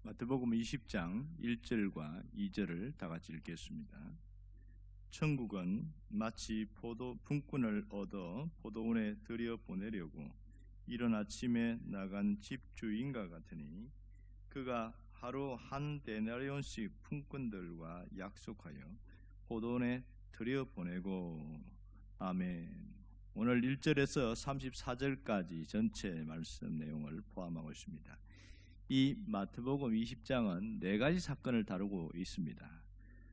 마태복음 20장 1절과 2절을 다 같이 읽겠습니다. 천국은 마치 품꾼을 얻어 포도원에 들여 보내려고 이른 아침에 나간 집주인과 같으니 그가 하루 한 데나리온씩 품꾼들과 약속하여 포도원에 들여 보내고. 아멘. 오늘 1절에서 34절까지 전체 말씀 내용을 포함하고 있습니다. 이 마태복음 20장은 네 가지 사건을 다루고 있습니다.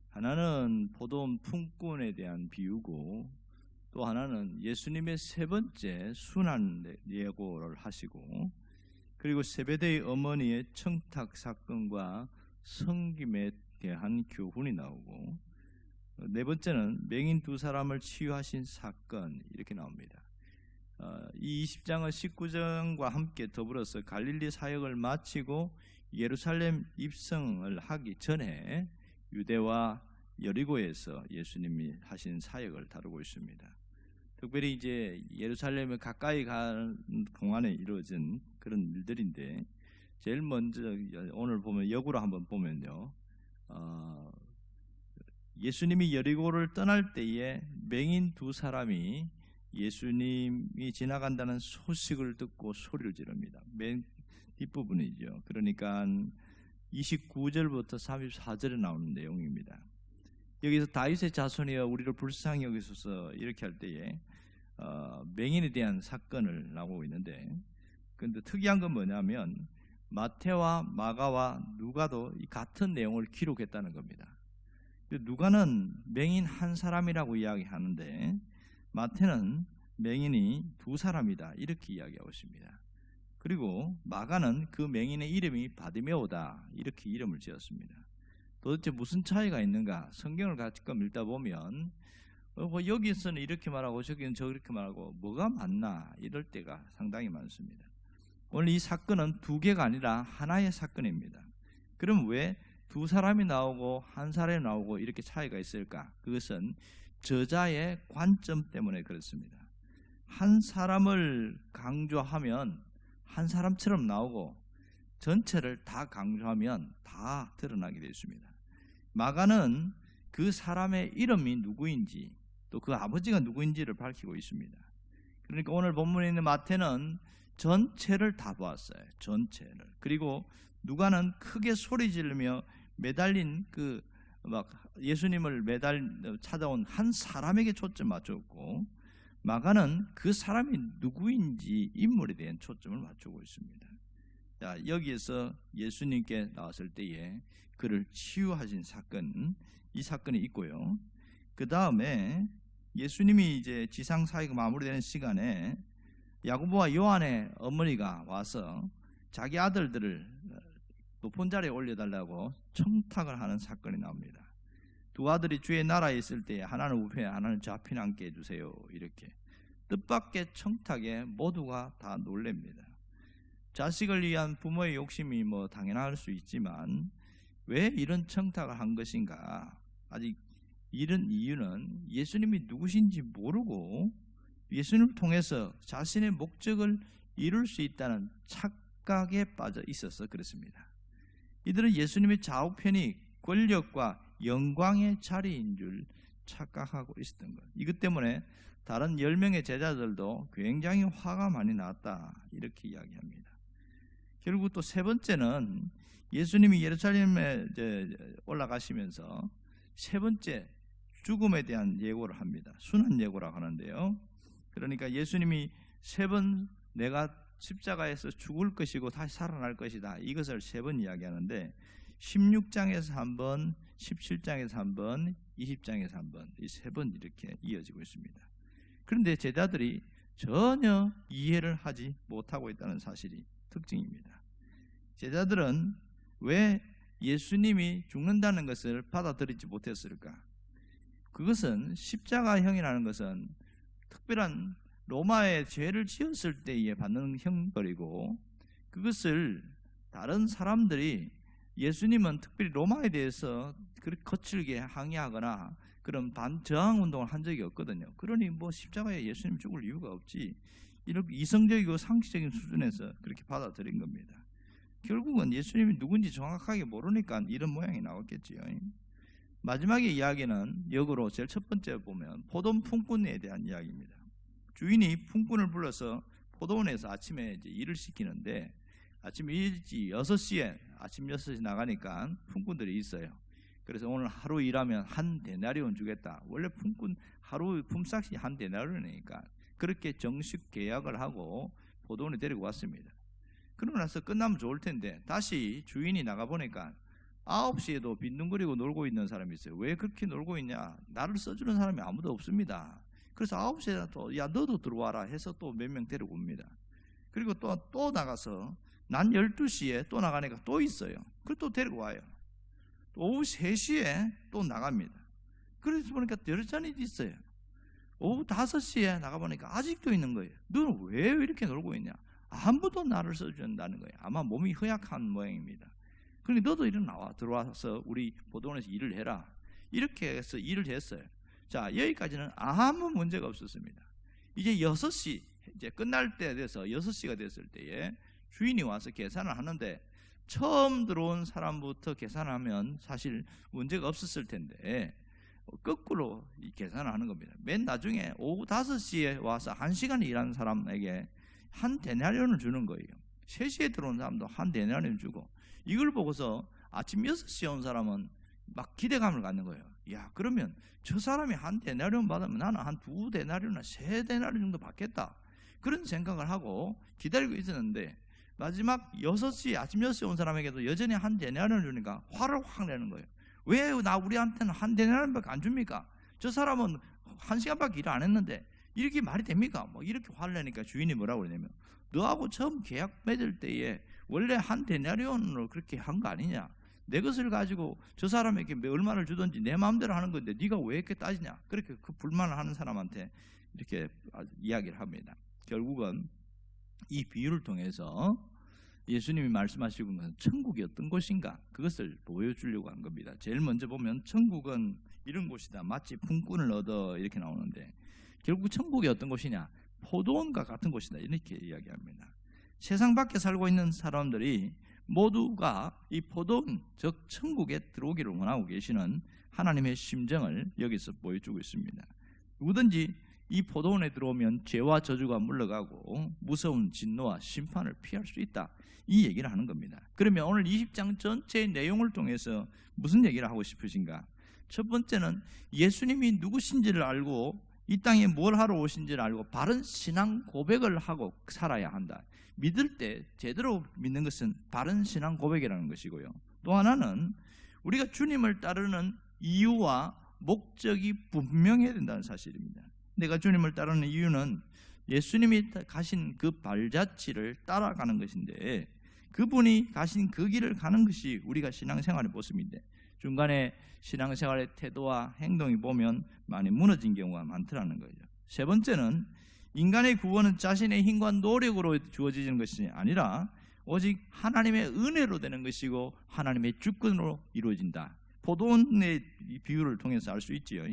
하나는 포도원 품꾼에 대한 비유고, 또 하나는 예수님의 세 번째 순환 예고를 하시고, 그리고 세베대의 어머니의 청탁 사건과 섬김에 대한 교훈이 나오고, 네 번째는 맹인 두 사람을 치유하신 사건, 이렇게 나옵니다. 이 20장은 19장과 함께 더불어서 갈릴리 사역을 마치고 예루살렘 입성을 하기 전에 유대와 여리고에서 예수님이 하신 사역을 다루고 있습니다. 특별히 이제 예루살렘에 가까이 가는 동안에 이루어진 그런 일들인데, 제일 먼저 오늘 보면 역으로 한번 보면요, 예수님이 여리고를 떠날 때에 맹인 두 사람이 예수님이 지나간다는 소식을 듣고 소리를 지릅니다. 맨 뒷부분이죠. 그러니까 29절부터 34절에 나오는 내용입니다. 여기서 다윗의 자손이여 우리를 불쌍히 여기소서 이렇게 할 때에 맹인에 대한 사건을 나오고 있는데, 그런데 특이한 건 뭐냐면 마태와 마가와 누가도 같은 내용을 기록했다는 겁니다. 누가는 맹인 한 사람이라고 이야기하는데 마태는 맹인이 두 사람이다 이렇게 이야기하고 있습니다. 그리고 마가는 그 맹인의 이름이 바디메오다 이렇게 이름을 지었습니다. 도대체 무슨 차이가 있는가? 성경을 가끔 읽다 보면 여기서는 이렇게 말하고 저기는 저렇게 말하고 뭐가 맞나 이럴 때가 상당히 많습니다. 오늘 이 사건은 두 개가 아니라 하나의 사건입니다. 그럼 왜 두 사람이 나오고 한 사람이 나오고 이렇게 차이가 있을까? 그것은 저자의 관점 때문에 그렇습니다. 한 사람을 강조하면 한 사람처럼 나오고, 전체를 다 강조하면 다 드러나게 되어 있습니다. 마가는 그 사람의 이름이 누구인지 또 그 아버지가 누구인지를 밝히고 있습니다. 그러니까 오늘 본문에 있는 마태는 전체를 다 보았어요. 전체를. 그리고 누가는 크게 소리 지르며 매달린 예수님을 찾아온 한 사람에게 초점 맞췄고, 마가는 그 사람이 누구인지 인물에 대한 초점을 맞추고 있습니다. 자, 여기에서 예수님께 나왔을 때에 그를 치유하신 사건, 이 사건이 있고요. 그 다음에 예수님이 이제 지상 사역이 마무리되는 시간에 야고보와 요한의 어머니가 와서 자기 아들들을 높은 자리에 올려달라고 청탁을 하는 사건이 나옵니다. 두 아들이 주의 나라에 있을 때 하나는 우편에 하나는 좌편에 앉게 해주세요. 이렇게 뜻밖의 청탁에 모두가 다 놀랍니다. 자식을 위한 부모의 욕심이 당연할 수 있지만 왜 이런 청탁을 한 것인가? 아직 이런 이유는 예수님이 누구신지 모르고 예수님을 통해서 자신의 목적을 이룰 수 있다는 착각에 빠져 있어서 그렇습니다. 이들은 예수님의 좌우편이 권력과 영광의 자리인 줄 착각하고 있었던 것. 이것 때문에 다른 10명의 제자들도 굉장히 화가 많이 났다 이렇게 이야기합니다. 결국 또 세 번째는 예수님이 예루살렘에 올라가시면서 세 번째 죽음에 대한 예고를 합니다. 순환 예고라고 하는데요. 그러니까 예수님이 세 번 내가 십자가에서 죽을 것이고 다시 살아날 것이다 이것을 세 번 이야기하는데 16장에서 한 번, 17장에서 한 번, 20장에서 한 번, 이 세 번 이렇게 이어지고 있습니다. 그런데 제자들이 전혀 이해를 하지 못하고 있다는 사실이 특징입니다. 제자들은 왜 예수님이 죽는다는 것을 받아들이지 못했을까? 그것은 십자가형이라는 것은 특별한 로마의 죄를 지었을 때에 받는 형벌이고, 그것을 다른 사람들이 예수님은 특별히 로마에 대해서 그렇게 거칠게 항의하거나 그런 반저항 운동을 한 적이 없거든요. 그러니 십자가에 예수님 죽을 이유가 없지, 이렇게 이성적이고 상식적인 수준에서 그렇게 받아들인 겁니다. 결국은 예수님이 누군지 정확하게 모르니까 이런 모양이 나왔겠지요. 마지막의 이야기는 역으로 제일 첫 번째 보면 포도원 품꾼에 대한 이야기입니다. 주인이 품꾼을 불러서 포도원에서 아침에 이제 일을 시키는데 아침 일찍 6시에 아침 6시 나가니까 품꾼들이 있어요. 그래서 오늘 하루 일하면 한 데나리온 주겠다. 원래 품꾼 하루 품삯이 한 데나리온이니까 그렇게 정식 계약을 하고 포도원에 데리고 왔습니다. 그러고 나서 끝나면 좋을 텐데 다시 주인이 나가보니까 9시에도 빈둥거리고 놀고 있는 사람이 있어요. 왜 그렇게 놀고 있냐? 나를 써주는 사람이 아무도 없습니다. 그래서 9시에 또 야 너도 들어와라 해서 또 몇 명 데리고 옵니다. 그리고 또 나가서 난 12시에 또 나가니까 또 있어요. 그리고 또 데리고 와요. 오후 3시에 또 나갑니다. 그래서 보니까 여전히 있어요. 오후 5시에 나가보니까 아직도 있는 거예요. 너는 왜 이렇게 놀고 있냐? 아무도 나를 써준다는 거예요. 아마 몸이 허약한 모양입니다. 그러니까 너도 일어나와 들어와서 우리 포도원에서 일을 해라. 이렇게 해서 일을 했어요. 자, 여기까지는 아무 문제가 없었습니다. 이제 6시 이제 끝날 때 돼서 6시가 됐을 때에 주인이 와서 계산을 하는데 처음 들어온 사람부터 계산하면 사실 문제가 없었을 텐데 거꾸로 계산을 하는 겁니다. 맨 나중에 오후 5시에 와서 1시간 일하는 사람에게 한 데나리온을 주는 거예요. 3시에 들어온 사람도 한 데나리온 주고 이걸 보고서 아침 6시에 온 사람은 막 기대감을 갖는 거예요. 야, 그러면 저 사람이 한 데나리온 받으면 나는 한 2데나리온이나 3데나리온 정도 받겠다. 그런 생각을 하고 기다리고 있었는데 마지막 6시 아침 6시에 온 사람에게도 여전히 한 데나리온을 주니까 화를 확 내는 거예요. 왜 우리한테는 한 데나리온밖에 안 줍니까? 저 사람은 1시간밖에 일 안 했는데 이렇게 말이 됩니까? 뭐 이렇게 화를 내니까 주인이 뭐라고 그러냐면 너하고 처음 계약 맺을 때에 원래 한 데나리온으로 그렇게 한 거 아니냐? 내 것을 가지고 저 사람에게 얼마를 주든지 내 마음대로 하는 건데 네가 왜 이렇게 따지냐? 그렇게 그 불만을 하는 사람한테 이렇게 이야기를 합니다. 결국은 이 비유를 통해서 예수님이 말씀하시고 있는 것은 천국이 어떤 곳인가 그것을 보여주려고 한 겁니다. 제일 먼저 보면 천국은 이런 곳이다. 마치 품꾼을 얻어 이렇게 나오는데 결국 천국이 어떤 곳이냐? 포도원과 같은 곳이다. 이렇게 이야기합니다. 세상 밖에 살고 있는 사람들이 모두가 이 포도원 즉 천국에 들어오기를 원하고 계시는 하나님의 심정을 여기서 보여주고 있습니다. 누구든지 이 포도원에 들어오면 죄와 저주가 물러가고 무서운 진노와 심판을 피할 수 있다. 이 얘기를 하는 겁니다. 그러면 오늘 20장 전체의 내용을 통해서 무슨 얘기를 하고 싶으신가? 첫 번째는 예수님이 누구신지를 알고 이 땅에 뭘 하러 오신지를 알고 바른 신앙 고백을 하고 살아야 한다. 믿을 때 제대로 믿는 것은 바른 신앙 고백이라는 것이고요. 또 하나는 우리가 주님을 따르는 이유와 목적이 분명해야 된다는 사실입니다. 내가 주님을 따르는 이유는 예수님이 가신 그 발자취를 따라가는 것인데 그분이 가신 그 길을 가는 것이 우리가 신앙생활의 모습인데 중간에 신앙생활의 태도와 행동이 보면 많이 무너진 경우가 많더라는 거죠. 세 번째는 인간의 구원은 자신의 힘과 노력으로 주어지는 것이 아니라 오직 하나님의 은혜로 되는 것이고 하나님의 주권으로 이루어진다. 포도원의 비유를 통해서 알 수 있지요.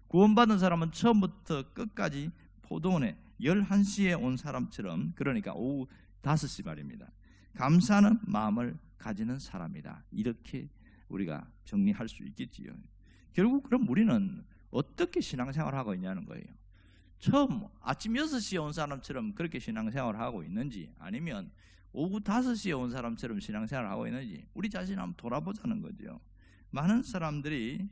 구원받은 사람은 처음부터 끝까지 포도원에 11시에 온 사람처럼 그러니까 오후 5시 말입니다. 감사하는 마음을 가지는 사람이다. 이렇게 우리가 정리할 수 있겠지요. 결국 그럼 우리는 어떻게 신앙생활을 하고 있냐는 거예요. 처음 아침 6시에 온 사람처럼 그렇게 신앙생활을 하고 있는지 아니면 오후 5시에 온 사람처럼 신앙생활을 하고 있는지 우리 자신을 한번 돌아보자는 거죠. 많은 사람들이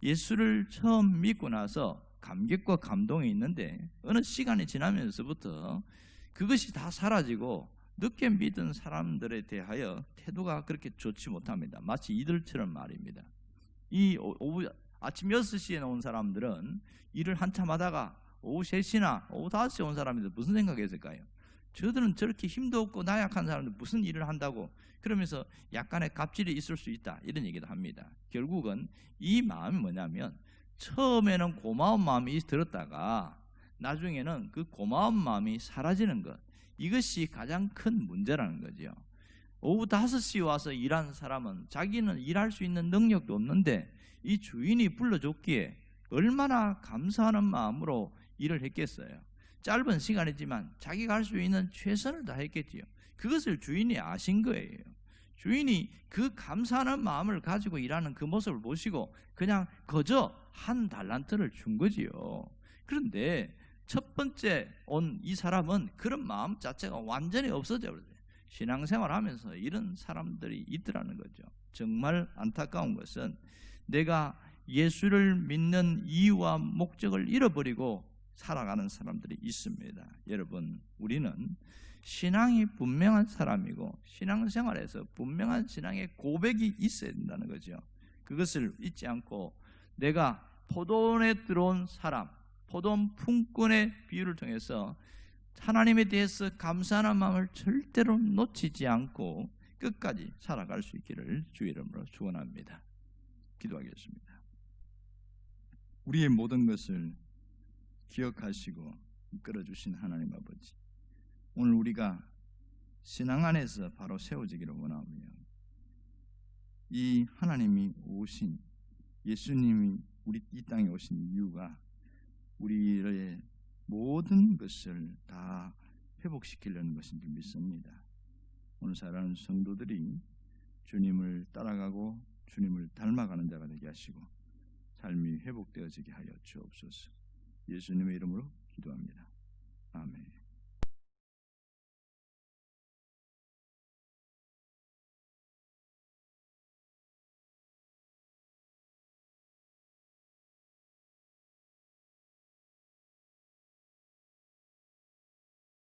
예수를 처음 믿고 나서 감격과 감동이 있는데 어느 시간이 지나면서부터 그것이 다 사라지고 늦게 믿은 사람들에 대하여 태도가 그렇게 좋지 못합니다. 마치 이들처럼 말입니다. 이 오후 아침 6시에 온 사람들은 일을 한참 하다가 오후 3시나 오후 5시에 온 사람들 무슨 생각했을까요? 저들은 저렇게 힘도 없고 나약한 사람들 무슨 일을 한다고 그러면서 약간의 갑질이 있을 수 있다 이런 얘기도 합니다. 결국은 이 마음이 뭐냐면 처음에는 고마운 마음이 들었다가 나중에는 그 고마운 마음이 사라지는 것 이것이 가장 큰 문제라는 거죠. 오후 5시에 와서 일한 사람은 자기는 일할 수 있는 능력도 없는데 이 주인이 불러줬기에 얼마나 감사하는 마음으로 일을 했겠어요. 짧은 시간이지만 자기가 할 수 있는 최선을 다했겠지요. 그것을 주인이 아신 거예요. 주인이 그 감사하는 마음을 가지고 일하는 그 모습을 보시고 그냥 거저 한 달란트를 준 거지요. 그런데 첫 번째 온 이 사람은 그런 마음 자체가 완전히 없어져 버렸어요. 신앙생활하면서 이런 사람들이 있더라는 거죠. 정말 안타까운 것은 내가 예수를 믿는 이유와 목적을 잃어버리고 살아가는 사람들이 있습니다. 여러분, 우리는 신앙이 분명한 사람이고 신앙생활에서 분명한 신앙의 고백이 있어야 된다는 거죠. 그것을 잊지 않고 내가 포도원에 들어온 사람, 포도원 품꾼의 비유를 통해서 하나님에 대해서 감사하는 마음을 절대로 놓치지 않고 끝까지 살아갈 수 있기를 주의 이름으로 축원합니다. 기도하겠습니다. 우리의 모든 것을 기억하시고 이끌어주신 하나님 아버지, 오늘 우리가 신앙 안에서 바로 세워지기를 원하며 이 하나님이 오신 예수님이 우리 이 땅에 오신 이유가 우리의 모든 것을 다 회복시키려는 것인 줄 믿습니다. 오늘 살아가는 성도들이 주님을 따라가고 주님을 닮아가는 자가 되게 하시고 삶이 회복되어지게 하여 주옵소서. 예수님의 이름으로 기도합니다. 아멘.